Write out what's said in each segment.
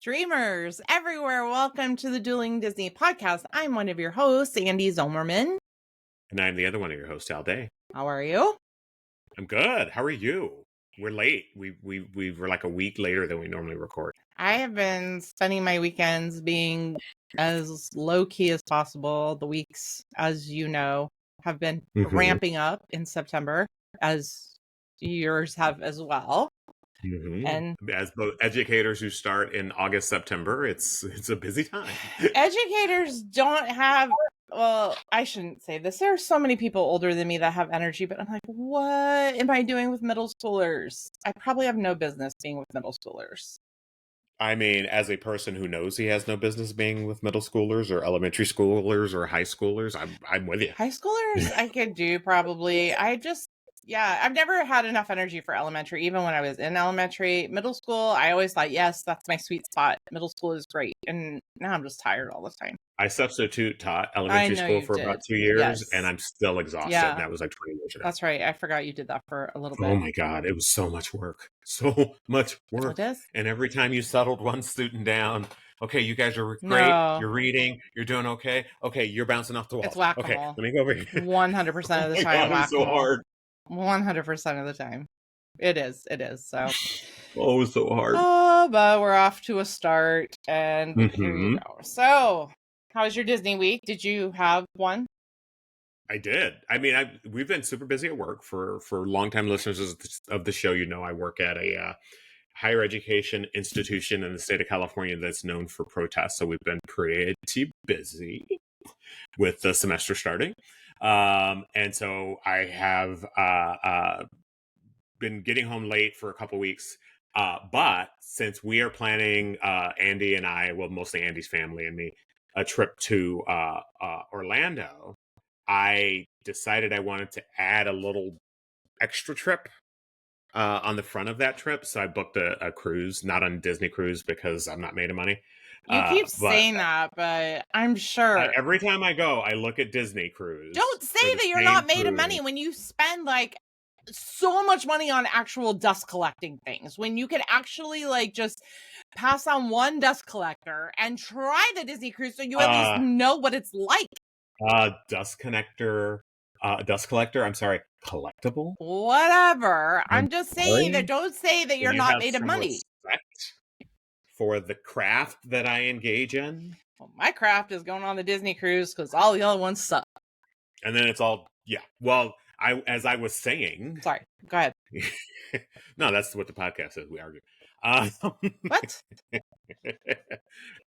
Dreamers everywhere, welcome to the Dueling Disney podcast. I'm one of your hosts, Andee Zomerman. And I'm the other one of your hosts, Aldee. How are you? I'm good. How are you? We're late. We were like a week later than we normally record. I have been spending my weekends being as low-key as possible. The weeks, as you know, have been ramping up in September, as yours have as well. And as both educators who start in August, September, it's a busy time. Educators don't have, well, I shouldn't say this. There are so many people older than me that have energy, but I'm like, what am I doing with middle schoolers? I probably have no business being with middle schoolers. I mean, as a person who knows he has no business being with middle schoolers or elementary schoolers or high schoolers, I'm with you. High schoolers, I could do probably. I've never had enough energy for elementary, even when I was in elementary. Middle school, I always thought, yes, that's my sweet spot. Middle school is great. And now I'm just tired all the time. I substitute taught elementary school for about 2 years, and I'm still exhausted. Yeah. And that was like 20 years ago. That's right. I forgot you did that for a little bit. Oh my God. It was so much work. So much work. It is. And every time you settled one student down, okay, you guys are great. No. You're reading. You're doing okay. Okay, you're bouncing off the wall. It's whack-a-mole. Okay, let me go over here. 100% of the time. God, it's so hard. 100% of the time. It is. So. Oh, it's so hard. Oh, but we're off to a start, and here you go. So, how was your Disney week? Did you have one? I did. I mean, we've been super busy at work. For longtime listeners of the show, you know, I work at a higher education institution in the state of California that's known for protests. So we've been pretty busy with the semester starting. And so I have been getting home late for a couple weeks. But since we are planning, Andee and I, well, mostly Andee's family and me, a trip to Orlando, I decided I wanted to add a little extra trip on the front of that trip. So I booked a cruise, not on Disney Cruise because I'm not made of money. You keep saying that, but I'm sure. Every time I go, I look at Disney Cruise. Don't say that you're not made of money when you spend like so much money on actual dust collecting things, when you could actually like just pass on one dust collector and try the Disney Cruise so you at least know what it's like. Dust collector, I'm sorry, collectible? Whatever. I'm just saying that don't say that you're not made of money. For the craft that I engage in? Well, my craft is going on the Disney Cruise because all the other ones suck. And then it's all, yeah. Well, as I was saying... Sorry, go ahead. No, that's what the podcast is. We argue. What?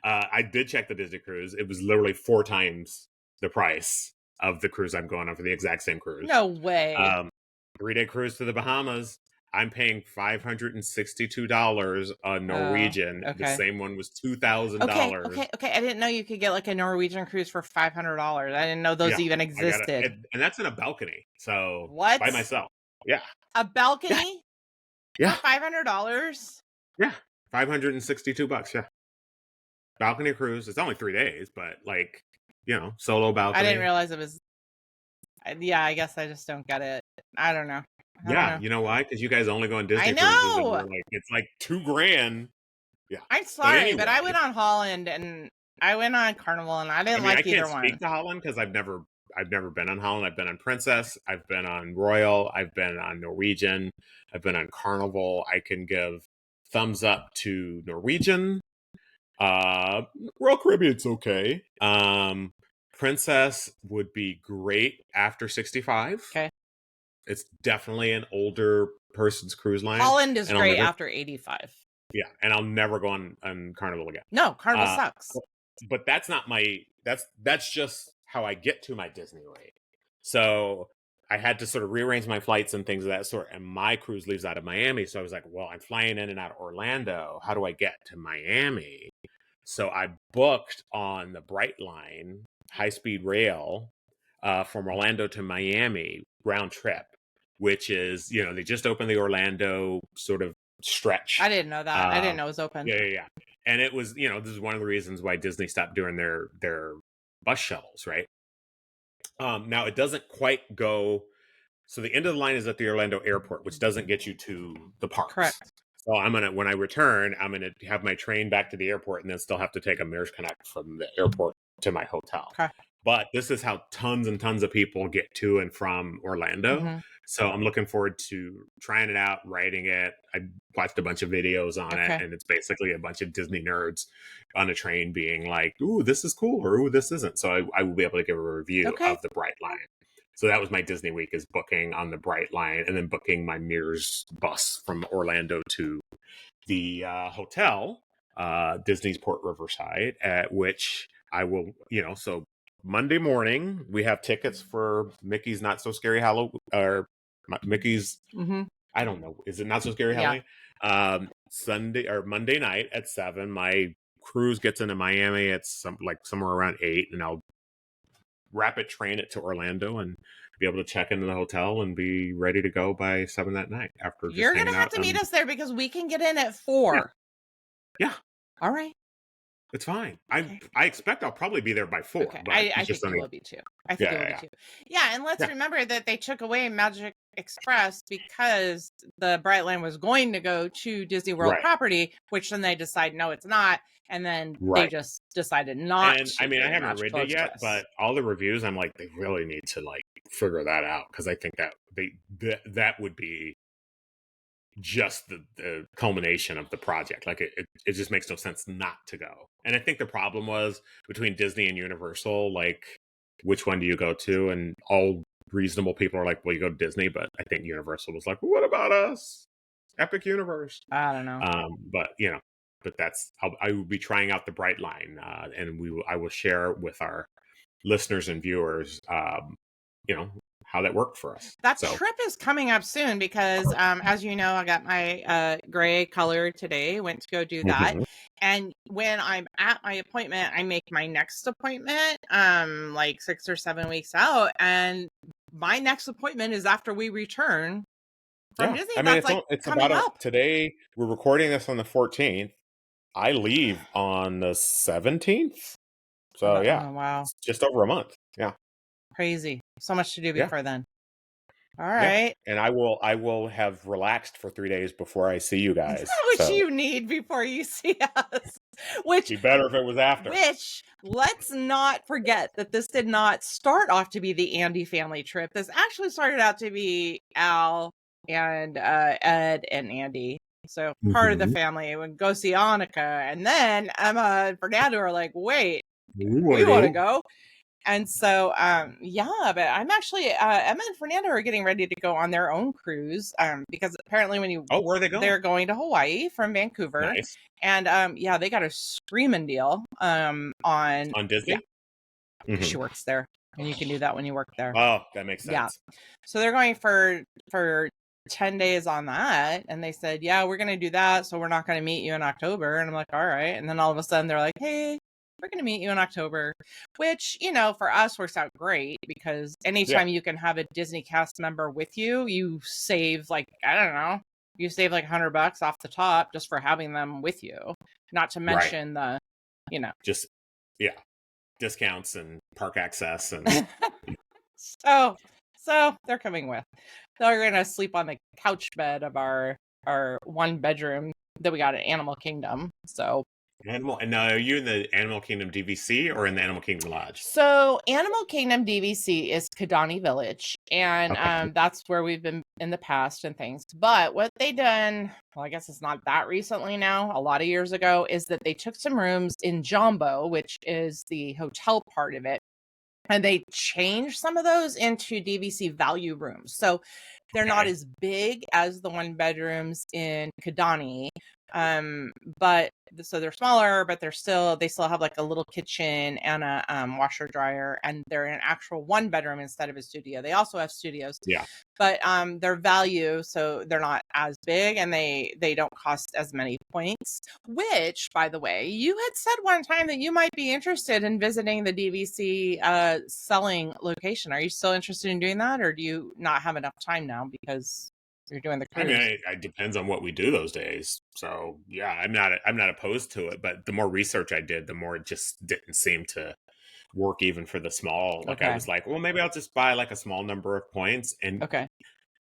I did check the Disney Cruise. It was literally 4 times the price of the cruise I'm going on for the exact same cruise. No way. 3-day cruise to the Bahamas. I'm paying $562 on Norwegian. Okay. The same one was $2,000. Okay. I didn't know you could get like a Norwegian cruise for $500. I didn't know those even existed. And that's in a balcony. So what? By myself. Yeah. A balcony? Yeah. $500? Yeah. $562. Yeah. Balcony cruise. It's only 3 days, but like, you know, solo balcony. I didn't realize it was. Yeah, I guess I just don't get it. I don't know. You know why? Because you guys only go on Disney cruises. I know. It's like $2,000. Yeah. I'm sorry, but I went on Holland and I went on Carnival and I didn't like either one. I can't speak to Holland because I've never been on Holland. I've been on Princess. I've been on Royal. I've been on Norwegian. I've been on Carnival. I can give thumbs up to Norwegian. Royal Caribbean's okay. Princess would be great after 65. Okay. It's definitely an older person's cruise line. Holland is great after 85. Yeah, and I'll never go on Carnival again. No, Carnival sucks. But that's not that's just how I get to my Disney rate. So I had to sort of rearrange my flights and things of that sort. And my cruise leaves out of Miami. So I was like, well, I'm flying in and out of Orlando. How do I get to Miami? So I booked on the Brightline high-speed rail from Orlando to Miami round trip, which is, you know, they just opened the Orlando sort of stretch. I didn't know that. I didn't know it was open. Yeah. And it was, you know, this is one of the reasons why Disney stopped doing their bus shuttles, right? Now it doesn't quite go. So the end of the line is at the Orlando airport, which doesn't get you to the parks. Correct. So when I return, I'm gonna have my train back to the airport, and then still have to take a Mears Connect from the airport to my hotel. Okay. But this is how tons and tons of people get to and from Orlando. Mm-hmm. So I'm looking forward to trying it out, writing it. I watched a bunch of videos on it, Okay. and it's basically a bunch of Disney nerds on a train being like, "Ooh, this is cool," or "Ooh, this isn't." So I will be able to give a review Okay. of the Bright Line. So that was my Disney week, is booking on the Bright Line and then booking my Mears bus from Orlando to the hotel, Disney's Port Riverside, at which I will, so Monday morning we have tickets for Mickey's Not So Scary Halloween, or Mickey's, Mm-hmm. I don't know, is it Not So Scary Yeah. Halloween? Sunday or Monday night at 7. My cruise gets into Miami at somewhere around 8, and I'll rapid train it to Orlando and be able to check into the hotel and be ready to go by 7 that night after just You're hanging gonna have out to meet us there because we can get in at 4. Yeah. All right. It's fine. Okay. I expect I'll probably be there by 4. Okay. But I it's think just you will be too. I think you will be yeah. too. Yeah, and let's Yeah. remember that they took away Magic Express because the Bright Line was going to go to Disney World Right. property, which then they decide no, it's not, and then they Right. just decided not And to I mean, I do haven't Magical ridden it yet, Express. but all the reviews, I'm like, they really need to figure that out, because I think that that would be just the culmination of the project. Like it just makes no sense not to go. And I think the problem was between Disney and Universal, like, which one do you go to? And all reasonable people are like, well, you go to Disney, but I think Universal was like, well, what about us? Epic Universe. I don't know. But I will be trying out the Bright Line, and I will share with our listeners and viewers, how that worked for us. That So trip is coming up soon because, as you know, I got my gray color today, went to go do that. Mhm. And when I'm at my appointment, I make my next appointment like 6 or 7 weeks out. And my next appointment is after we return from Yeah, Disney. I mean, That's like it's coming up. today. We're recording this on the 14th. I leave on the 17th. So yeah, Oh, wow. it's just over a month. Yeah, Crazy. So much to do yeah, before then. All yeah. right. And I will have relaxed for 3 days before I see you That's guys. what So you need before you see us. Which be better if it was after. let's not forget that this did not start off to be the Andee family trip. This actually started out to be Al and Ed and Andee. So part of the Mhm. family would go see Annika. And then Emma and Fernando are like, wait, We want we to want to go. go. And so, yeah, but I'm actually, Emma and Fernando are getting ready to go on their own cruise, because apparently Oh, where are they going? they're going to Hawaii from Vancouver. Nice. And, yeah, they got a screaming deal, on, On yeah, Disney. Mhm. she works there and you can do that when you work there. Oh, that makes Yeah. sense. So they're going for 10 days on that. And they said, yeah, we're going to do that. So we're not going to meet you in October. And I'm like, all right. And then all of a sudden they're like, hey, we're going to meet you in October, which, for us works out great because anytime you can have a Disney cast member with you, you save I don't know, you save $100 off the top just for having them with you. Not to mention the, Just discounts and park access and so they're coming with. They're going to sleep on the couch bed of our 1 bedroom that we got at Animal Kingdom. So Animal. And now, are you in the Animal Kingdom DVC or in the Animal Kingdom Lodge? So Animal Kingdom DVC is Kidani Village, and Okay. that's where we've been in the past and things. But what they done, well, I guess it's not that recently now, a lot of years ago, is that they took some rooms in Jumbo, which is the hotel part of it, and they changed some of those into DVC value rooms. So they're not as big as the 1 bedrooms in Kidani. But so they're smaller, but they still have a little kitchen and a washer dryer, and they're in an actual 1 bedroom instead of a studio. They also have studios. Yeah. But they're value, so they're not as big, and they don't cost as many points. Which, by the way, you had said one time that you might be interested in visiting the DVC selling location. Are you still interested in doing that, or do you not have enough time now because you're doing the I cruise? mean, it depends on what we do those days. So yeah, I'm not opposed to it. But the more research I did, the more it just didn't seem to work, even for the small. I Okay. was like, well, maybe I'll just buy a small number of points. And Okay.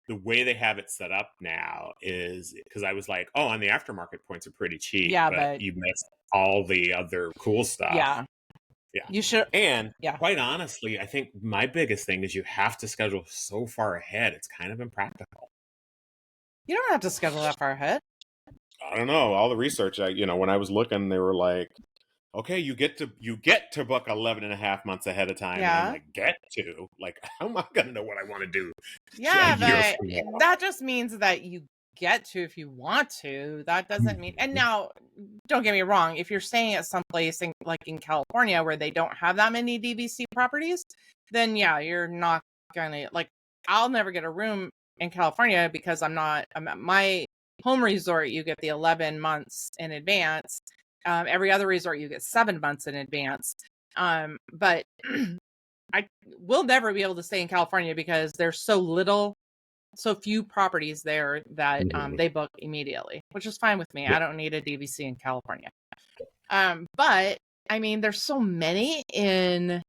the way they have it set up now is because I was like, oh, on the aftermarket points are pretty cheap, Yeah, but but you miss all the other cool stuff. yeah, Yeah. you should. And Yeah, quite honestly, I think my biggest thing is you have to schedule so far ahead. It's kind of impractical. you don't have to schedule that far ahead. I don't know. All the research, when I was looking, they were like, okay, you get to book 11 and a half months ahead of time. And I'm Yeah. like, like, how am I going to know what I want to do a Yeah, year but from now? that just means that you get to if you want to. That doesn't mean. And now, don't get me wrong. If you're staying at some place like in California where they don't have that many DVC properties, then yeah, you're not gonna like. I'll never get a room in California because I'm at my home resort. You get the 11 months in advance. Every other resort you get 7 months in advance. But I will never be able to stay in California because there's so few properties there that they book immediately, which is fine with me. I don't need a DVC in California. But I mean, there's so many in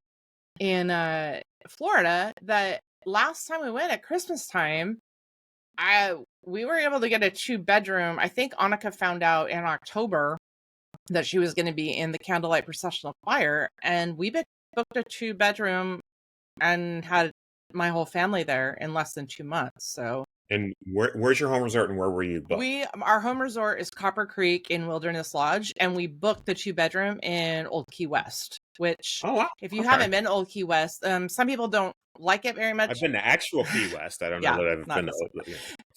Florida that last time we went at Christmas time, we were able to get a 2-bedroom. I think Annika found out in October that she was going to be in the Candlelight Processional Choir, and we booked a 2-bedroom and had my whole family there in less than 2 months. So, And where's your home resort and where were you booked? our home resort is Copper Creek in Wilderness Lodge, and we booked the 2-bedroom in Old Key West, which Oh, wow. if you Okay. haven't been to Old Key West, some people don't like it very much. I've been to actual Key West. I don't know that I've been to.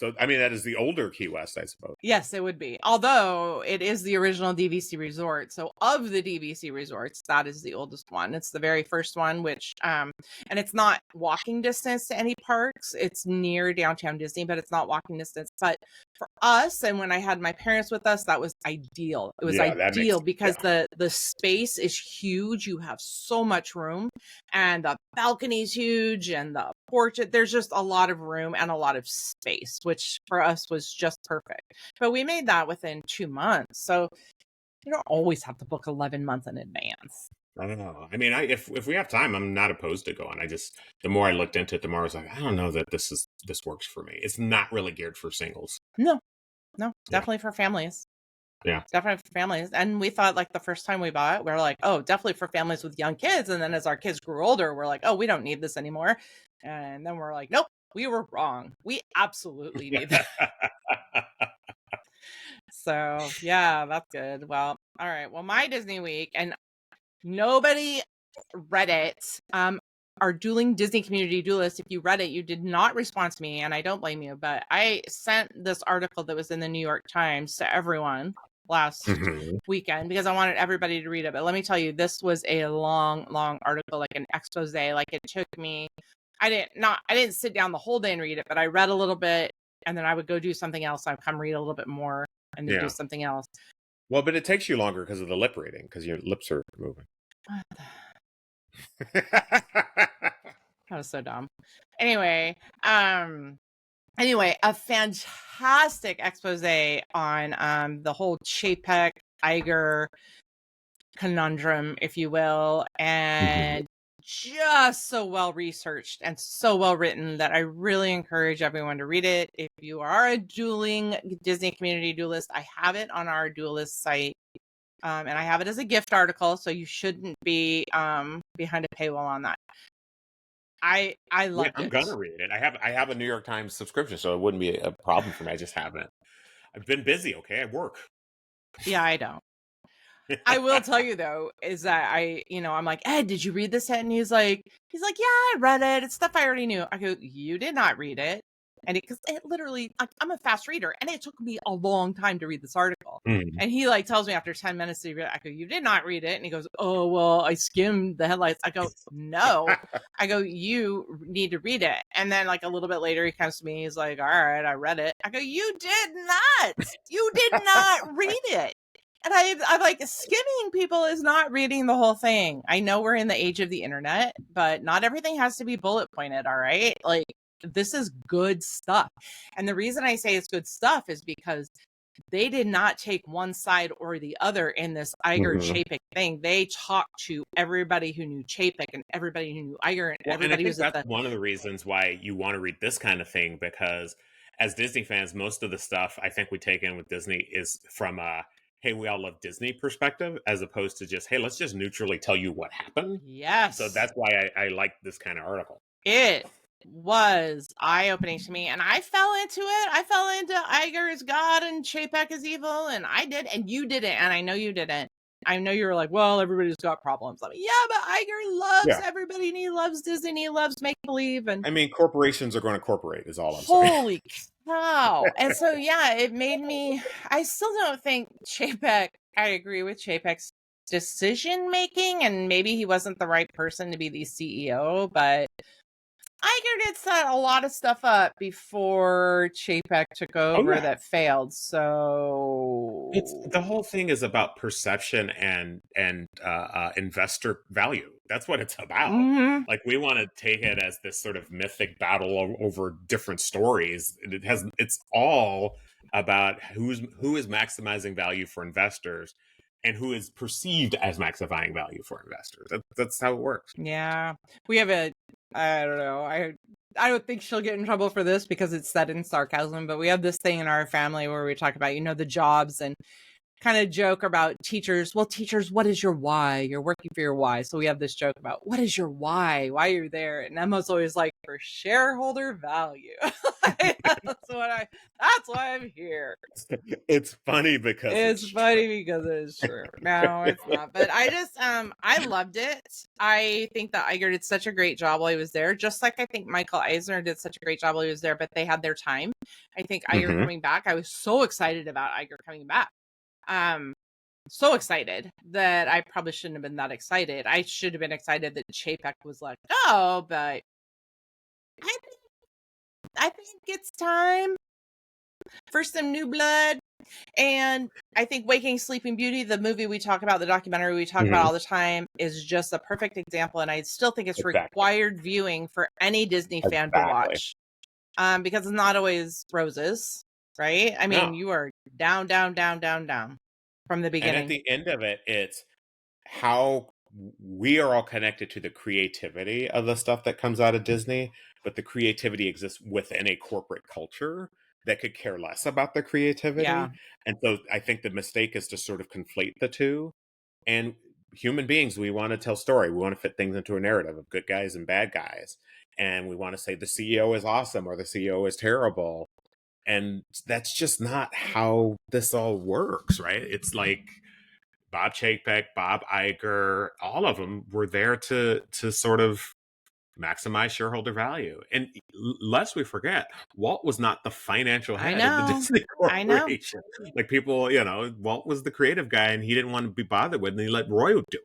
So, I mean, that is the older Key West, I suppose. Yes, it would be. Although it is the original DVC resort. So of the DVC resorts, that is the oldest one. It's the very first one, which, and it's not walking distance to any parks. It's near downtown Disney, but it's not walking distance. But for us, and when I had my parents with us, that was ideal. It was ideal because the space is huge. You have so much room, and the balcony's huge, and the porch. There's just a lot of room and a lot of space, which for us was just perfect. But we made that within 2 months. So you don't always have to book 11 months in advance. I don't know. I mean, if we have time, I'm not opposed to going. The more I looked into it, the more I was like, I don't know that this works for me. It's not really geared for singles. No, definitely for families. Yeah. Definitely for families. And we thought like the first time we bought it, we were like, oh, definitely for families with young kids. And then as our kids grew older, we're like, oh, we don't need this anymore. And then we're like, nope, we were wrong. We absolutely need that. So yeah, that's good. Well, all right. Well, my Disney week, and nobody read it. Our dueling Disney community duelist, if you read it, you did not respond to me, and I don't blame you, but I sent this article that was in the New York Times to everyone last weekend because I wanted everybody to read it. But let me tell you, this was a long article, like an expose. Like it took me, I didn't sit down the whole day and read it, but I read a little bit and then I would go do something else. I'd come read a little bit more and then do something else. Well, but it takes you longer because of the lip reading, because your lips are moving. That was so dumb. Anyway, a fantastic expose on the whole Chapek Iger conundrum, if you will, and just so well researched and so well written that I really encourage everyone to read it. If you are a dueling Disney community duelist, I have it on our duelist site. And I have it as a gift article, so you shouldn't be behind a paywall on that. I loved it. I'm gonna read it. I have a New York Times subscription, so it wouldn't be a problem for me. I just haven't. I've been busy. Okay, I work. Yeah, I don't. I will tell you though, is that I'm like, Ed, did you read this yet? And he's like, yeah, I read it. It's stuff I already knew. I go, you did not read it. And because it literally, like, I'm a fast reader, and it took me a long time to read this article. And he like tells me after 10 minutes to read it, I go, you did not read it. And he goes, oh, well, I skimmed the headlights. I go, no. I go, you need to read it. And then like a little bit later, he comes to me. He's like, all right, I read it. I go, you did not. You did not read it. And I'm like, skimming people is not reading the whole thing. I know we're in the age of the internet, but not everything has to be bullet pointed. All right. Like, this is good stuff. And the reason I say it's good stuff is because they did not take one side or the other in this Iger Chapek thing. They talked to everybody who knew Chapek and everybody who knew Iger and Well, and I everybody who think was at that's the one of the reasons why you want to read this kind of thing, because as Disney fans, most of the stuff I think we take in with Disney is from a hey, we all love Disney perspective, as opposed to just hey, let's just neutrally tell you what happened. So yes. that's why I like this kind of article. It was eye-opening to me, and I fell into it. I fell into Iger is God and Chapek is evil, and I did, and you didn't, and I know you didn't. I know you were like, well, everybody's got problems. I mean, yeah, but Iger loves everybody, and he loves Disney, and he loves make-believe, and I mean, corporations are going to corporate, is all I'm saying. holy cow. And so, yeah, it made me, I still don't think Chapek, I agree with Chapek's decision-making, and maybe he wasn't the right person to be the CEO, but Iger did set a lot of stuff up before Chapek took over that failed. So it's the whole thing is about perception and investor value. That's what it's about. Like we want to take it as this sort of mythic battle over different stories. It's all about who is maximizing value for investors and who is perceived as maximizing value for investors. That's how it works. Yeah, we have I don't know. I don't think she'll get in trouble for this because it's said in sarcasm, but we have this thing in our family where we talk about, the jobs and kind of joke about teachers. Well, teachers, what is your why? You're working for your why. So we have this joke about what is your why? Why are you there? And Emma's always like, for shareholder value. That's why I'm here. It's funny because it's funny because it's true. No, it's not. But I just I loved it. I think that Iger did such a great job while he was there, just like I think Michael Eisner did such a great job while he was there, but they had their time. I think Iger coming back, I was so excited about Iger coming back. So excited that I probably shouldn't have been that excited. I should have been excited that Chapek was let go, but I think it's time for some new blood. And I think Waking Sleeping Beauty, the movie we talk about, the documentary we talk about all the time, is just a perfect example. And I still think it's required viewing for any Disney fan to watch. Because it's not always roses, right? I mean, you are down, down, down, down, down from the beginning. And at the end of it, it's how we are all connected to the creativity of the stuff that comes out of Disney, but the creativity exists within a corporate culture that could care less about the creativity. Yeah. And so I think the mistake is to sort of conflate the two. And human beings, we want to tell story. We want to fit things into a narrative of good guys and bad guys. And we want to say the CEO is awesome or the CEO is terrible. And that's just not how this all works, right? It's like Bob Chapek, Bob Iger, all of them were there to sort of maximize shareholder value. And lest we forget, Walt was not the financial head of the Disney Corporation. Like people, Walt was the creative guy and he didn't want to be bothered with it, and he let Roy do it.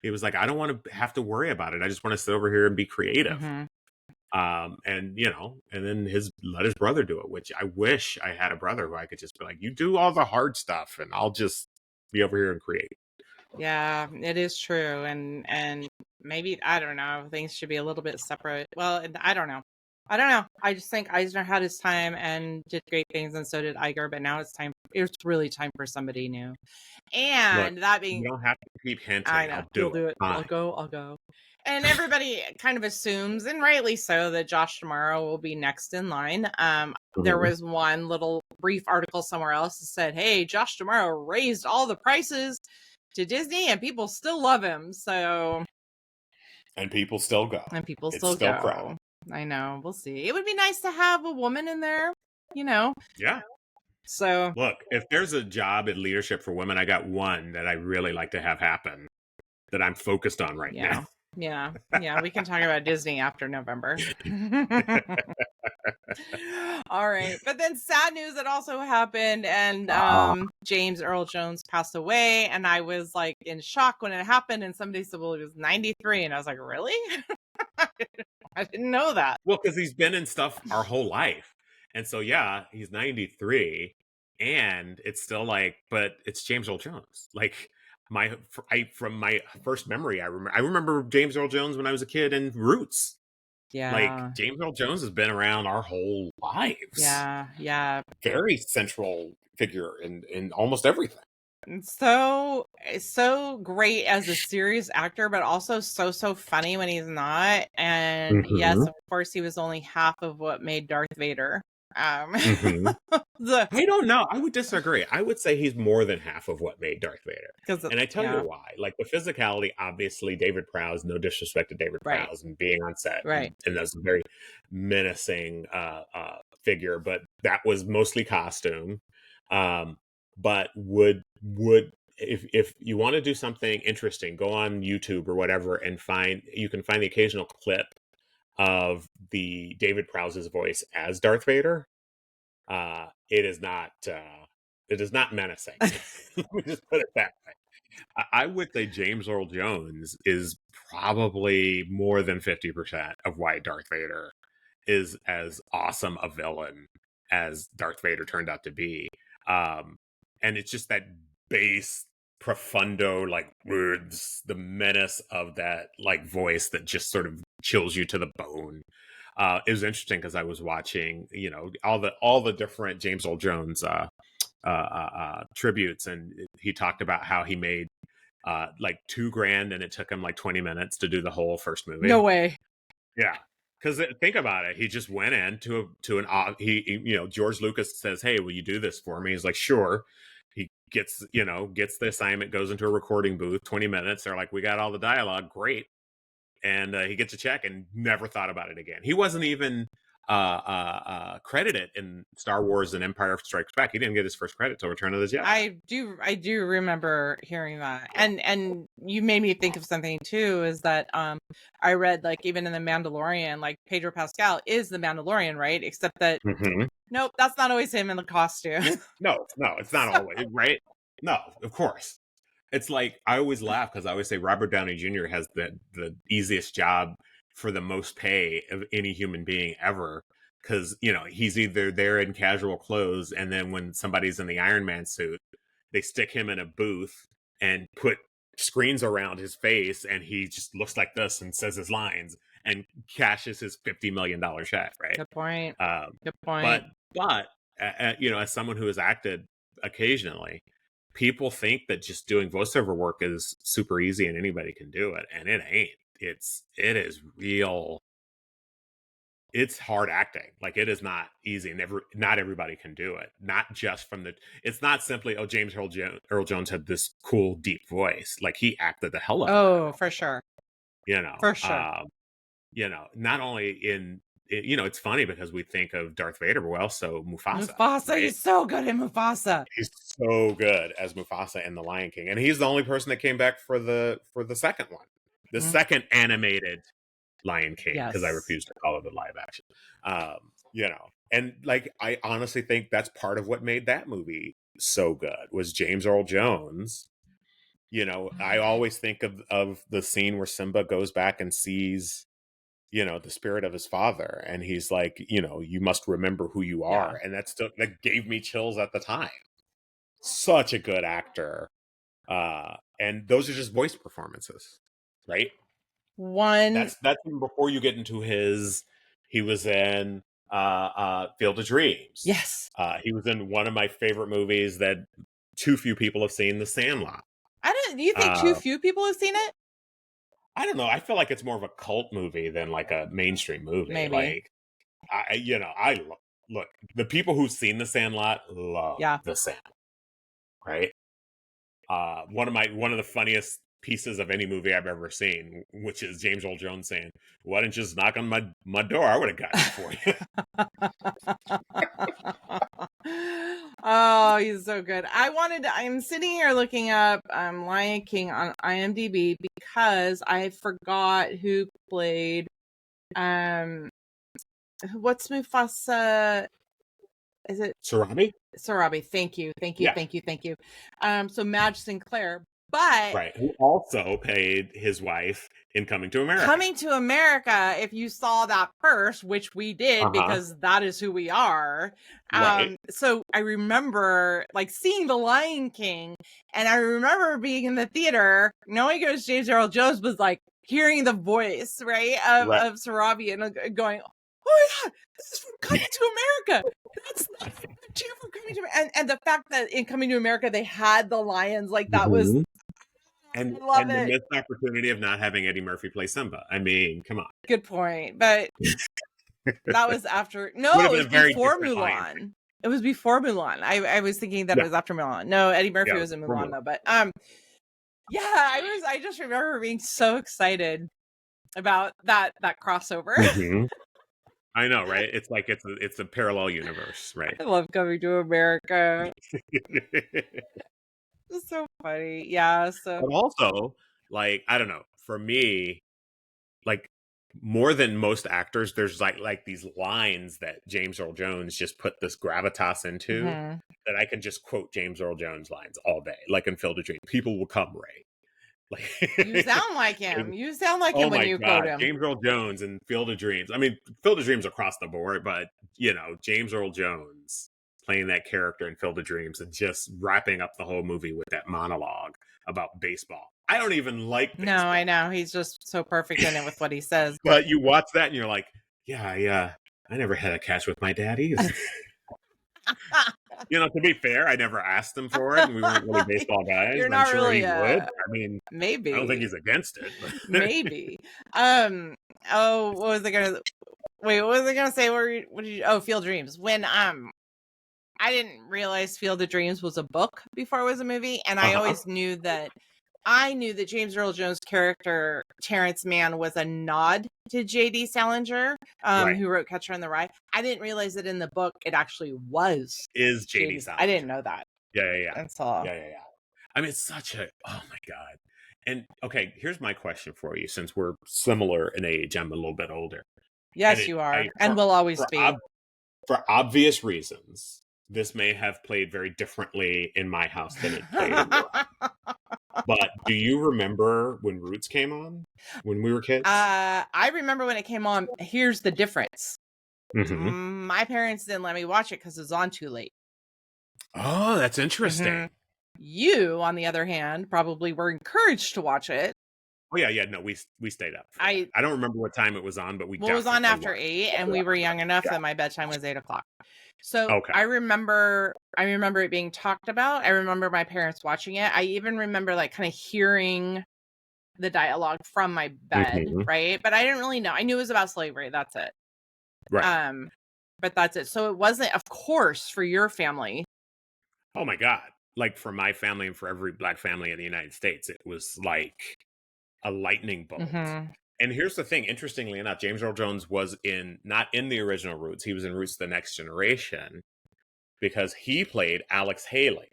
He was like, I don't want to have to worry about it. I just want to sit over here and be creative. And then let his brother do it, which I wish I had a brother who I could just be like, you do all the hard stuff and I'll just be over here and create. Yeah, it is true. And maybe, I don't know, things should be a little bit separate. Well, I don't know. I just think Eisner had his time and did great things, and so did Iger, but now it's really time for somebody new. And Look, that being, you don't have to keep hinting. I know, I'll do it. I'll go. And everybody kind of assumes, and rightly so, that Josh D'Amaro will be next in line. There was one little brief article somewhere else that said, hey, Josh D'Amaro raised all the prices to Disney and people still love him. So, and people still go. And people still go. Crowded. I know. We'll see. It would be nice to have a woman in there, Yeah. So look, if there's a job in leadership for women, I got one that I really like to have happen that I'm focused on right now. Yeah. We can talk about Disney after November. All right. But then sad news that also happened. And James Earl Jones passed away. And I was like in shock when it happened. And somebody said, well, he was 93. And I was like, really? I didn't know that. Well, because he's been in stuff our whole life. And so, yeah, he's 93. And it's still like, but it's James Earl Jones. Like, from my first memory, I remember James Earl Jones when I was a kid in Roots. Yeah. Like, James Earl Jones has been around our whole lives. Yeah. Very central figure in almost everything. It's so great as a serious actor, but also so funny when he's not. And yes, Mm-hmm. of course, he was only half of what made Darth Vader. Mm-hmm. I don't know. I would disagree. I would say he's more than half of what made Darth Vader. Because And I tell you why. Like the physicality, obviously, David Prowse, no disrespect to David Right. Prowse and being on set. Right. And that's a very menacing figure, but that was mostly costume. But would if you want to do something interesting, go on YouTube or whatever and you can find the occasional clip of the David Prowse's voice as Darth Vader. It is not menacing. Let me just put it that way. I would say James Earl Jones is probably more than 50% of why Darth Vader is as awesome a villain as Darth Vader turned out to be. And it's just that bass profundo like words, the menace of that like voice that just sort of chills you to the bone. It was interesting because I was watching, all the different James Earl Jones tributes, and he talked about how he made like $2,000 and it took him like 20 minutes to do the whole first movie. No way. Yeah. Because think about it, he just went in George Lucas says, "Hey, will you do this for me?" He's like, "Sure." He gets the assignment, goes into a recording booth, 20 minutes. They're like, "We got all the dialogue, great." And he gets a check and never thought about it again. He wasn't even credited in Star Wars and Empire Strikes Back. He didn't get his first credit till Return of the Jedi. I do remember hearing that, and you made me think of something too. Is that I read like even in the Mandalorian, like Pedro Pascal is the Mandalorian, right? Except that nope, that's not always him in the costume. No, it's not always right. No, of course. It's like I always laugh because I always say Robert Downey Jr. has the easiest job for the most pay of any human being ever. Because he's either there in casual clothes, and then when somebody's in the Iron Man suit, they stick him in a booth and put screens around his face, and he just looks like this and says his lines and cashes his $50 million check. Right? Good point. Good But point. as someone who has acted occasionally, people think that just doing voiceover work is super easy and anybody can do it, and it ain't. It is real. It's hard acting. Like it is not easy, and not everybody can do it. Not just it's not simply James Earl Jones had this cool deep voice. Like he acted the hell out of it. For sure. For sure. Not only in it's funny because we think of Darth Vader, but also Mufasa. Right? He's so good in Mufasa. He's so good as Mufasa in The Lion King, and he's the only person that came back for the second one, the second animated Lion King, because I refuse to call it a live action. And like I honestly think that's part of what made that movie so good was James Earl Jones. I always think of the scene where Simba goes back and sees the spirit of his father, and he's like, you must remember who you are. And that gave me chills at the time. Such a good actor. And those are just voice performances, right? That's even before you get into he was in Field of Dreams. Yes. He was in one of my favorite movies that too few people have seen, The Sandlot. Do you think too few people have seen it? I don't know. I feel like it's more of a cult movie than like a mainstream movie. Maybe. Like, look, the people who've seen The Sandlot love The Sandlot, right? One of the funniest pieces of any movie I've ever seen, which is James Earl Jones saying, "Why didn't you just knock on my door? I would have gotten it for you." Oh, he's so good. I'm sitting here looking up Lion King on IMDb because I forgot who played what's Mufasa? Is it Sarabi? Sarabi. Thank you. So Madge Sinclair, but right, who also paid his wife in Coming to America. Coming to America, if you saw that first, which we did because that is who we are. Right. So I remember like seeing The Lion King, and I remember being in the theater, knowing it was James Earl Jones, was like hearing the voice, right, of Sarabi and going, "Oh my God, this is from Coming to America. Two from Coming to America, and the fact that in Coming to America they had the lions, like that was, and I love the it. missed opportunity of not having Eddie Murphy play Simba. I mean, come on. Good point, but that was after. Would No, have it been was a very before different Lion King. Mulan. It was before Mulan. I was thinking that Yeah. it was after Mulan. No, Eddie Murphy Yeah, it was was in before Mulan Mulan. though. But yeah, I just remember being so excited about that crossover. Mhm. I know, right? It's like it's a parallel universe, right? I love Coming to America. It's so funny. Yeah. So But also, like, I don't know, for me, like more than most actors, there's like these lines that James Earl Jones just put this gravitas into mhm. that I can just quote James Earl Jones lines all day, like in Field of Dreams. People will come, Ray. You Like, sound like him. You sound like him oh when my you quote God, him. James Earl Jones and Field of Dreams. I mean, Field of Dreams across the board, but you know, James Earl Jones playing that character in Field of Dreams and just wrapping up the whole movie with that monologue about baseball. I don't even like No, baseball. I know. He's just so perfect in it with what he says. But you watch that and you're like, yeah, I never had a catch with my daddy. You know, to be fair, I never asked him for it, and we weren't really baseball guys. You're But I'm not sure really he would. I mean, I don't think maybe. he's against it. But Maybe. Oh, what was I gonna wait, what was I gonna say? What did you Field of Dreams. When I didn't realize Field of Dreams was a book before it was a movie, and I always knew that James Earl Jones' character Terrence Mann was a nod to J.D. Salinger, right. who wrote Catcher in the Rye. I didn't realize that in the book it actually was Is J.D. Salinger. I didn't know that. Yeah. Until Yeah. I mean, it's such a, oh my God. And okay, here's my question for you. Since we're similar in age, I'm a little bit older. yes, you are, and will always be. For obvious reasons, this may have played very differently in my house than it played in yours. But do you remember when Roots came on when we were kids? I remember when it came on. Here's the difference. Mm-hmm. My parents didn't let me watch it because it was on too late. Oh, that's interesting. Mm-hmm. You, on the other hand, probably were encouraged to watch it. Oh yeah. No, we stayed up. I don't remember what time it was on, but it was on after 8, and we were young enough that my bedtime was 8 o'clock. So okay. I remember it being talked about. I remember my parents watching it. I even remember like kind of hearing the dialogue from my bed, right? But I didn't really know. I knew it was about slavery. That's it. Right. But that's it. So it wasn't, of course, for your family. Oh my God. Like for my family and for every Black family in the United States, it was like a lightning bolt. Mm-hmm. And here's the thing, interestingly enough, James Earl Jones was not in the original Roots. He was in Roots: The Next Generation because he played Alex Haley.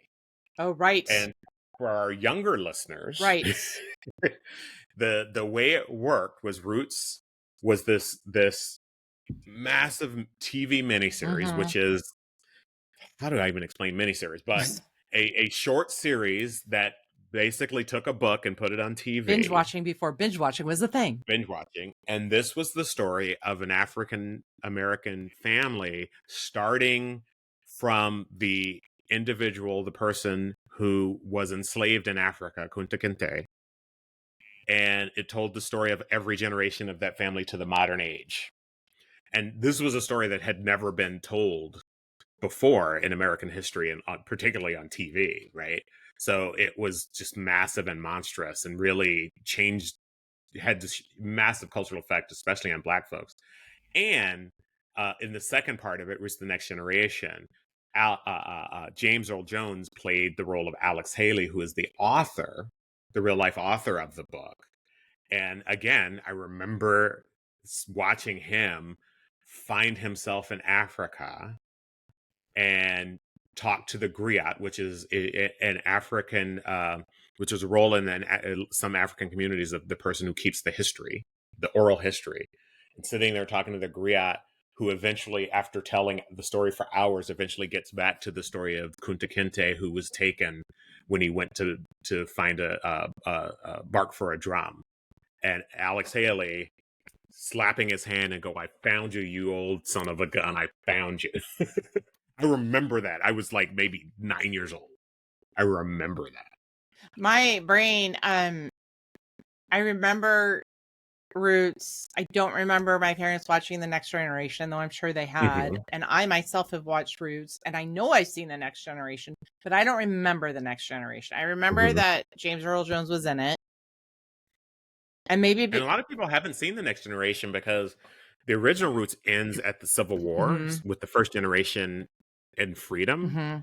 Oh, right. And for our younger listeners, right. the way it worked was Roots was this massive TV miniseries, which is, how do I even explain miniseries? But a short series that basically took a book and put it on TV. Binge watching before binge watching was a thing. Binge watching. And this was the story of an African American family starting from the individual, the person who was enslaved in Africa, Kunta Kinte. And it told the story of every generation of that family to the modern age. And this was a story that had never been told before in American history, and particularly on TV, right? So it was just massive and monstrous and really had this massive cultural effect, especially on Black folks. And in the second part of it was The Next Generation. James Earl Jones played the role of Alex Haley, who is the author, the real life author of the book. And again, I remember watching him find himself in Africa and talk to the griot, which is an African, which is a role in some African communities of the person who keeps the history, the oral history, and sitting there talking to the griot, who eventually, after telling the story for hours, eventually gets back to the story of Kunta Kinte, who was taken when he went to find a bark for a drum, and Alex Haley slapping his hand and go, "I found you, you old son of a gun! I found you." I remember that. I was like maybe 9 years old. I remember that. My brain, I remember Roots. I don't remember my parents watching The Next Generation, though I'm sure they had. Mhm. And I myself have watched Roots, and I know I've seen The Next Generation, but I don't remember The Next Generation. I remember Mhm. that James Earl Jones was in it. And maybe And a lot of people haven't seen The Next Generation because the original Roots ends at the Civil War with the first generation in freedom. Mm-hmm.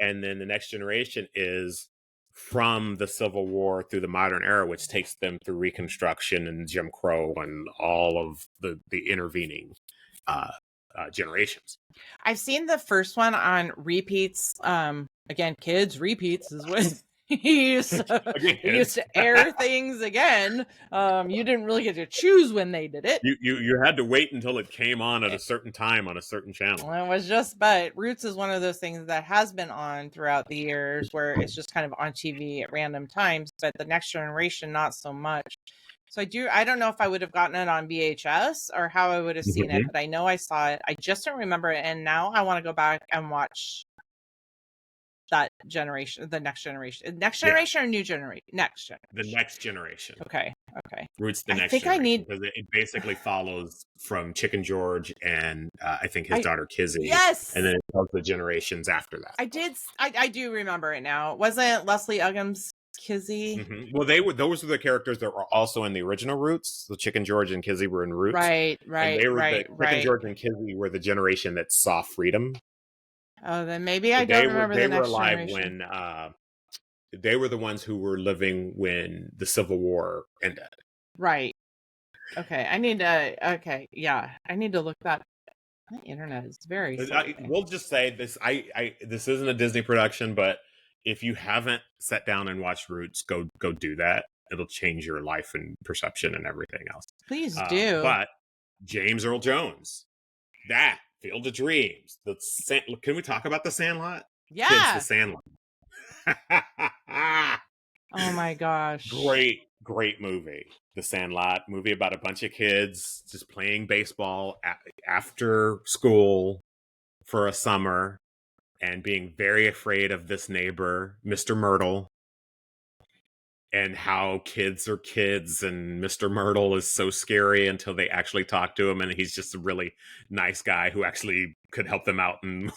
And then The Next Generation is from the Civil War through the modern era, which takes them through Reconstruction and Jim Crow and all of the intervening generations. I've seen the first one on repeats. Again, kids, repeats is what he used to, Again, he used to air things again. You didn't really get to choose when they did it. You had to wait until it came on at a certain time on a certain channel. It was just, but Roots is one of those things that has been on throughout the years where it's just kind of on TV at random times, but The Next Generation, not so much. So I don't know if I would have gotten it on VHS or how I would have seen it, but I know I saw it. I just don't remember it. And now I want to go back and watch that generation, The Next Generation. Next Generation or New Generation? Next Generation. The Next Generation. Okay. Roots the I Next think Generation. I need. Because it basically follows from Chicken George and I think his daughter Kizzy. Yes. And then it tells the generations after that. I do remember it now. Wasn't Leslie Uggams Kizzy? Well, those were the characters that were also in the original Roots. The Chicken George and Kizzy were in Roots. Right. Chicken George and Kizzy were the generation that saw freedom. Oh, then maybe I don't remember the Next Generation. They were alive when they were the ones who were living when the Civil War ended. Right. Okay. I need to look that. The internet is very slow. We'll just say this. This isn't a Disney production, but if you haven't sat down and watched Roots, go do that. It'll change your life and perception and everything else. Please do. But James Earl Jones, that Field of Dreams. Can we talk about The Sandlot? Yeah. Kids, The Sandlot. Oh my gosh. Great movie. The Sandlot, movie about a bunch of kids just playing baseball after school for a summer and being very afraid of this neighbor, Mr. Myrtle, and how kids are kids and Mr. Myrtle is so scary until they actually talk to him and he's just a really nice guy who actually could help them out. And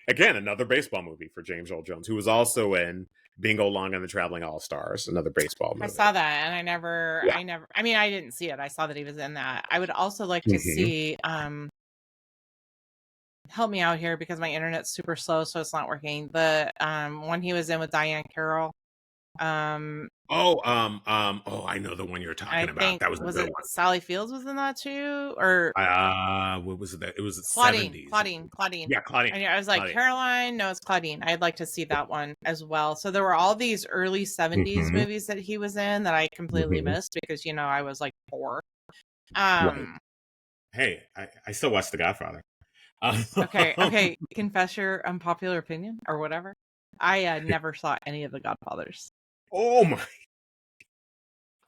again, another baseball movie for James Earl Jones, who was also in Bingo Long and the Traveling All-Stars, another baseball movie. I saw that and I mean, I didn't see it. I saw that he was in that. I would also like to see, help me out here because my internet's super slow, so it's not working. The one he was in with Diane Carroll. I know the one you're talking about. That was a good one. Sally Fields was in that too, or what was it? It was the Claudine. 70s. Claudine. Yeah, Claudine. I was like, Claudine. Caroline. No, it's Claudine. I'd like to see that one as well. So there were all these early 70s movies that he was in that I completely missed because I was like 4. Right. Hey, I still watch The Godfather. Okay. Confess your unpopular opinion or whatever. I never saw any of The Godfathers. Oh my!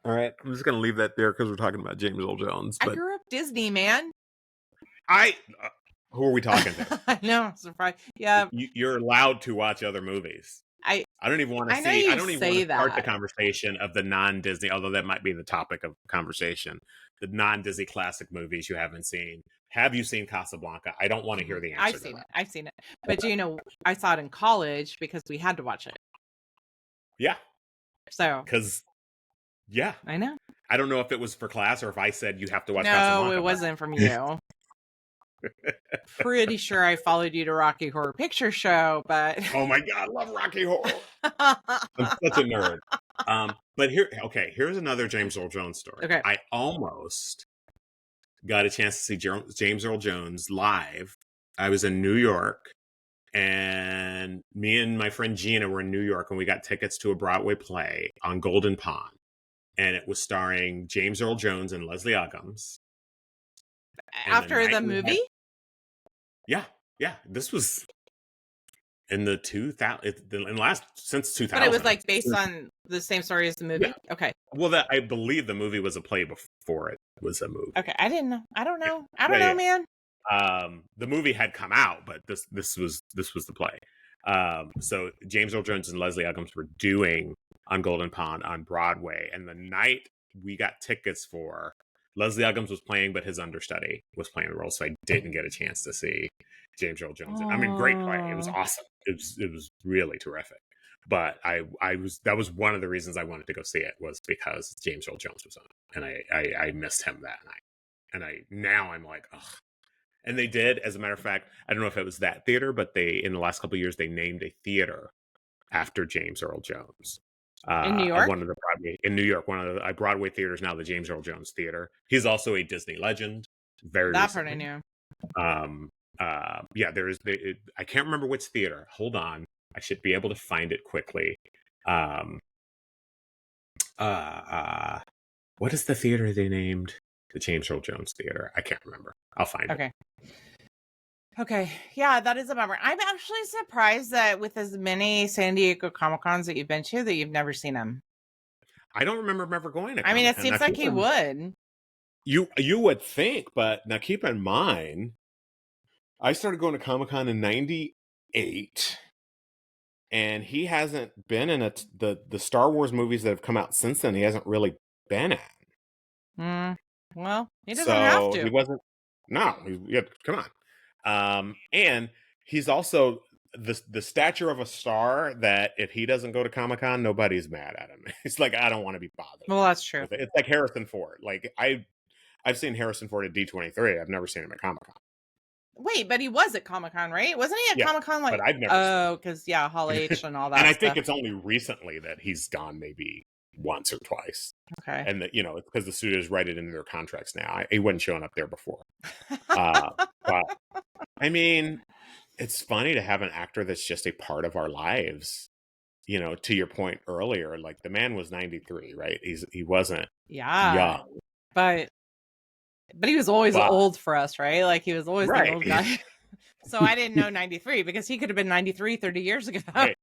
All right, I'm just gonna leave that there because we're talking about James Earl Jones. But I grew up Disney, man. Who are we talking to? I know, surprise. Yeah, you're allowed to watch other movies. I don't even want to see. I don't even want to start the conversation of the non-Disney, although that might be the topic of conversation. The non-Disney classic movies you haven't seen. Have you seen Casablanca? I don't want to hear the answer. I've seen it. But I saw it in college because we had to watch it. Yeah. So. Because. Yeah. I know. I don't know if it was for class or if I said you have to watch Casablanca. No, it wasn't from you. Pretty sure I followed you to Rocky Horror Picture Show, but oh my god, I love Rocky Horror. I'm such a nerd. But here's another James Earl Jones story. Okay. I almost got a chance to see James Earl Jones live. I was in New York, and me and my friend Gina were in New York, and we got tickets to a Broadway play on Golden Pond, and it was starring James Earl Jones and Leslie Uggams. After the movie? Yeah. This was in the 2000, since 2000. But it was like based on the same story as the movie? Yeah. Okay. Well, I believe the movie was a play before it was a movie. Okay, I didn't know. I don't know. I don't know, man. The movie had come out, but this was the play. So James Earl Jones and Leslie Uggams were doing on Golden Pond on Broadway. And the night we got tickets for, Leslie Uggams was playing, but his understudy was playing the role, so I didn't get a chance to see James Earl Jones. I mean, great play. It was Oh. awesome. It was really terrific. But that was one of the reasons I wanted to go see it, was because James Earl Jones was on it, and I missed him that night. And now I'm like, ugh. And they did, as a matter of fact, I don't know if it was that theater, but they, in the last couple of years, they named a theater after James Earl Jones. In New York? One of the Broadway in New York, one of the Broadway theaters now, the James Earl Jones Theater. He's also a Disney legend. Very That recently. part I knew. Yeah, I can't remember which theater. Hold on, I should be able to find it quickly. What is the theater they named the James Earl Jones Theater? I can't remember. I'll find it. Okay. Yeah, that is a bummer. I'm actually surprised that with as many San Diego Comic-Cons that you've been to, that you've never seen him. I don't remember him ever going to I mean, it Comic-Con. seems like he would. You would think, but now keep in mind, I started going to Comic-Con in '98, and he hasn't been in the Star Wars movies that have come out since then. He hasn't really been in. Well, he doesn't have to. He wasn't. No, come on. And he's also the stature of a star that if he doesn't go to Comic-Con, nobody's mad at him. It's like, I don't want to be bothered. Well, that's true. It's like Harrison Ford. Like I've seen Harrison Ford at D23. I've never seen him at Comic-Con. Wait, but he was at Comic-Con, right? Wasn't he at Comic-Con? Like, but I've never. Oh, because Hall H and all that. And I stuff. think it's only recently that he's gone, maybe once or twice. Okay. And that, it's because the studios write it into their contracts now. He wasn't showing up there before. But I mean, it's funny to have an actor that's just a part of our lives. To your point earlier, like, the man was 93, right? He wasn't young. But he was always old for us, right? Like, he was always the old guy. So I didn't know 93, because he could have been 93 30 years ago. Right.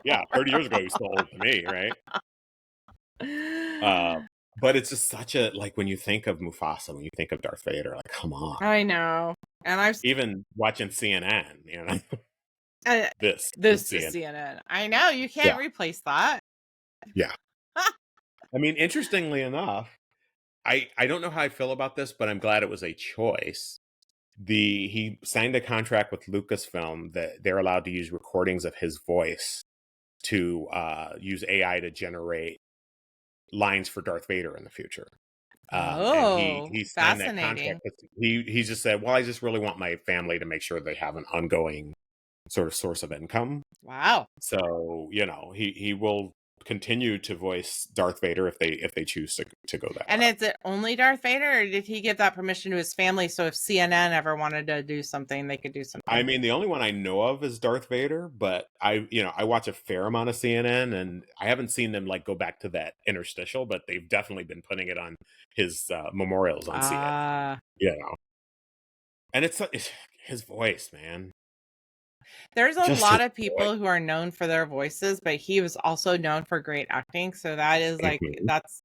Yeah, 30 years ago he was still old to me, right? But it's just such a, like, when you think of Mufasa, when you think of Darth Vader, like, come on. I know. And I've even watching CNN, this is CNN. I know, you can't replace that. Yeah. I mean, interestingly enough, I don't know how I feel about this, but I'm glad it was a choice. He signed a contract with Lucasfilm that they're allowed to use recordings of his voice to use AI to generate lines for Darth Vader in the future. And he signed that contract. He just said, well, I just really want my family to make sure they have an ongoing sort of source of income. Wow. So, he will continue to voice Darth Vader if they choose to go that and route. Is it only Darth Vader, or did he give that permission to his family, so if CNN ever wanted to do something, they could do something? I mean, the only one I know of is Darth Vader, but I watch a fair amount of CNN, and I haven't seen them, like, go back to that interstitial, but they've definitely been putting it on his memorials on CNN. And it's his voice, man. There's a lot of people who are known for their voices, but he was also known for great acting. So that is like, that's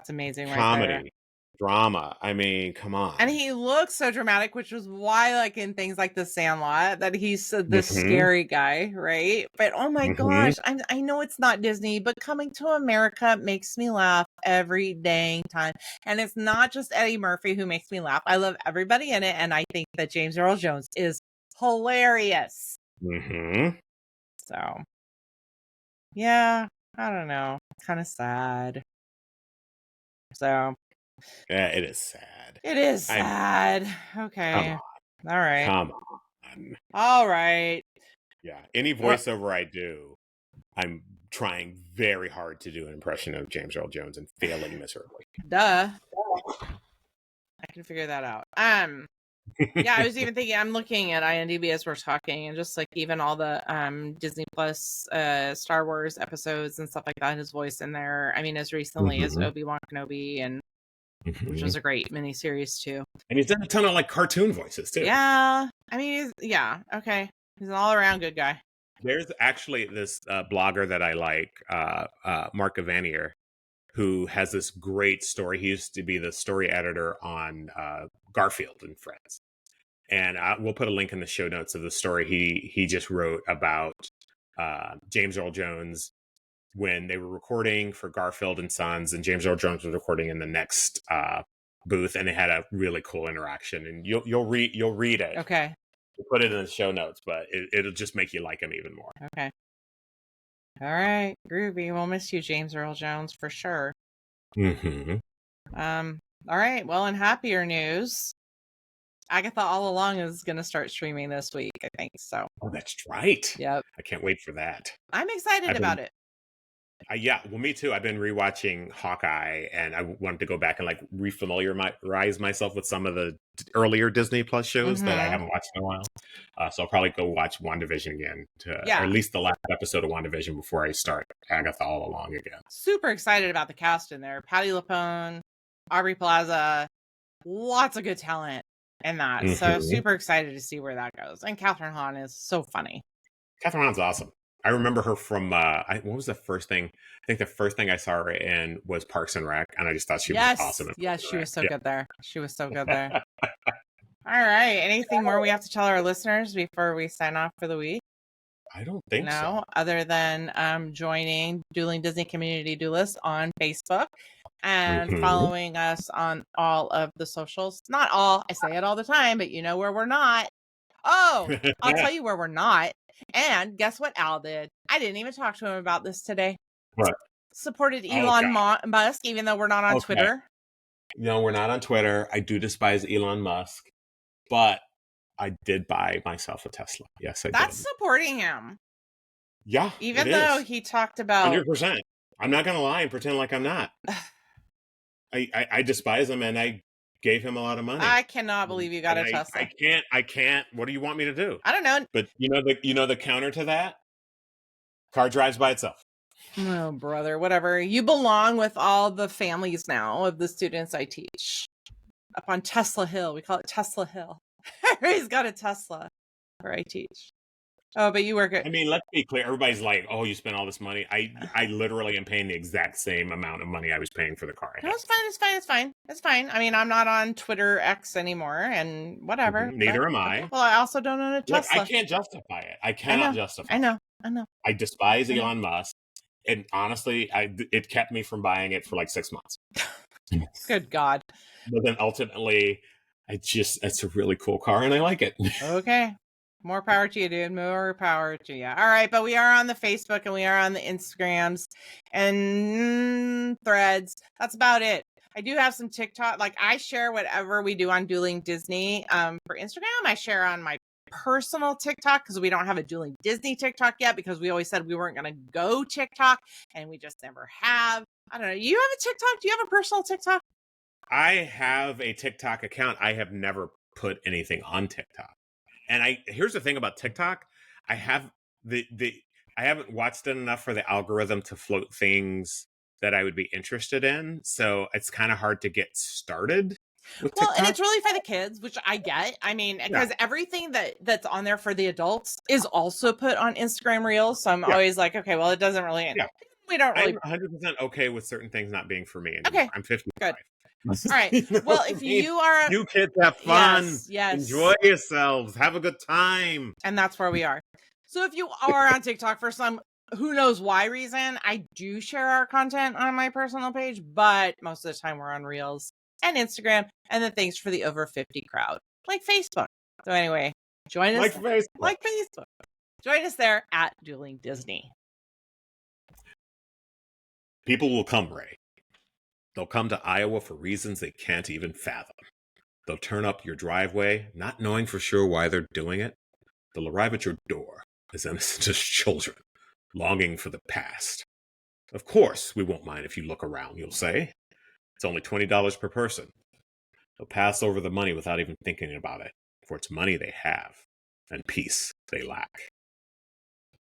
amazing. Comedy, right there. Drama. I mean, come on. And he looks so dramatic, which was why, like, in things like The Sandlot, that he's this scary guy, right? But oh my gosh, I know it's not Disney, but Coming to America makes me laugh every dang time. And it's not just Eddie Murphy who makes me laugh. I love everybody in it, and I think that James Earl Jones is hilarious. So, yeah, I don't know. It's kind of sad. So, yeah, it is sad. It is sad. Okay. All right. Come on. All right. Yeah. Any voiceover I do, I'm trying very hard to do an impression of James Earl Jones and failing miserably. Duh. I can figure that out. Yeah, I was even thinking, I'm looking at IMDb as we're talking, and just like even all the Disney Plus Star Wars episodes and stuff like that, his voice in there. I mean, as recently as Obi-Wan Kenobi, and which was a great miniseries too. And he's done a ton of, like, cartoon voices too. Yeah, I mean, okay. He's an all-around good guy. There's actually this blogger that I like, Mark Evanier, who has this great story. He used to be the story editor on Garfield and Friends. And we'll put a link in the show notes of the story he just wrote about James Earl Jones when they were recording for Garfield and Sons, and James Earl Jones was recording in the next booth, and they had a really cool interaction. And you'll read it. Okay. We'll put it in the show notes, but it'll just make you like him even more. Okay. All right, groovy. We'll miss you, James Earl Jones, for sure. Mm-hmm. All right. Well, in happier news, Agatha All Along is going to start streaming this week, I think. So. Oh, that's right. Yep. I can't wait for that. I'm excited about it. Yeah, well, me too. I've been rewatching Hawkeye, and I wanted to go back and like refamiliarize myself with some of the earlier Disney Plus shows that I haven't watched in a while. So I'll probably go watch WandaVision again, or at least the last episode of WandaVision before I start Agatha All Along again. Super excited about the cast in there. Patti LuPone, Aubrey Plaza, lots of good talent in that. So super excited to see where that goes. And Catherine Hahn is so funny. Catherine Hahn's awesome. I remember her from, what was the first thing? I think the first thing I saw her in was Parks and Rec, and I just thought she was awesome. Yes, she was so good there. She was so good there. All right. Anything more we have to tell our listeners before we sign off for the week? I don't think so. No, other than joining Dueling Disney Community Duelists on Facebook and following us on all of the socials. Not all. I say it all the time, but you know where we're not. Oh, I'll tell you where we're not. And guess what Al did? I didn't even talk to him about this today. What? Supported Elon Musk, even though we're not on Twitter. No, we're not on Twitter. I do despise Elon Musk, but I did buy myself a Tesla. Yes, I did. That's supporting him. Yeah, even though he talked about 100%. I'm not going to lie and pretend like I'm not. I despise him, and I gave him a lot of money. I cannot believe you got a Tesla. I can't. What do you want me to do? I don't know. But you know the counter to that? Car drives by itself. Oh, brother, whatever. You belong with all the families now of the students I teach. Up on Tesla Hill. We call it Tesla Hill. Everybody's got a Tesla where I teach. Oh, but you work at... I mean, let's be clear. Everybody's like, oh, you spent all this money. I literally am paying the exact same amount of money I was paying for the car. No, it's fine. I mean, I'm not on Twitter X anymore and whatever. Neither am I. Well, I also don't own a Tesla. Look, I can't justify it. I cannot justify it. I know. I despise Elon Musk. And honestly, it kept me from buying it for like 6 months. Good God. But then ultimately, it's a really cool car and I like it. Okay. More power to you, dude. More power to you. All right. But we are on the Facebook and we are on the Instagrams and Threads. That's about it. I do have some TikTok. Like I share whatever we do on Dueling Disney for Instagram. I share on my personal TikTok because we don't have a Dueling Disney TikTok yet because we always said we weren't going to go TikTok and we just never have. I don't know. You have a TikTok? Do you have a personal TikTok? I have a TikTok account. I have never put anything on TikTok. And here's the thing about TikTok. I have I haven't watched it enough for the algorithm to float things that I would be interested in. So it's kind of hard to get started with TikTok. And it's really for the kids, which I get. I mean, because everything that's on there for the adults is also put on Instagram Reels. So I'm always like, okay, well, it doesn't really. Yeah. We don't really. I'm 100% okay with certain things not being for me anymore. Okay. I'm 55. Good. All right. Well, if you are... You kids have fun. Yes. Enjoy yourselves. Have a good time. And that's where we are. So if you are on TikTok for some who knows why reason, I do share our content on my personal page, but most of the time we're on Reels and Instagram, and then thanks for the over 50 crowd, like Facebook. So anyway, join us. Like Facebook. Join us there at Dueling Disney. People will come, Ray. They'll come to Iowa for reasons they can't even fathom. They'll turn up your driveway, not knowing for sure why they're doing it. They'll arrive at your door as innocent as children, longing for the past. Of course, we won't mind if you look around, you'll say. It's only $20 per person. They'll pass over the money without even thinking about it, for it's money they have, and peace they lack.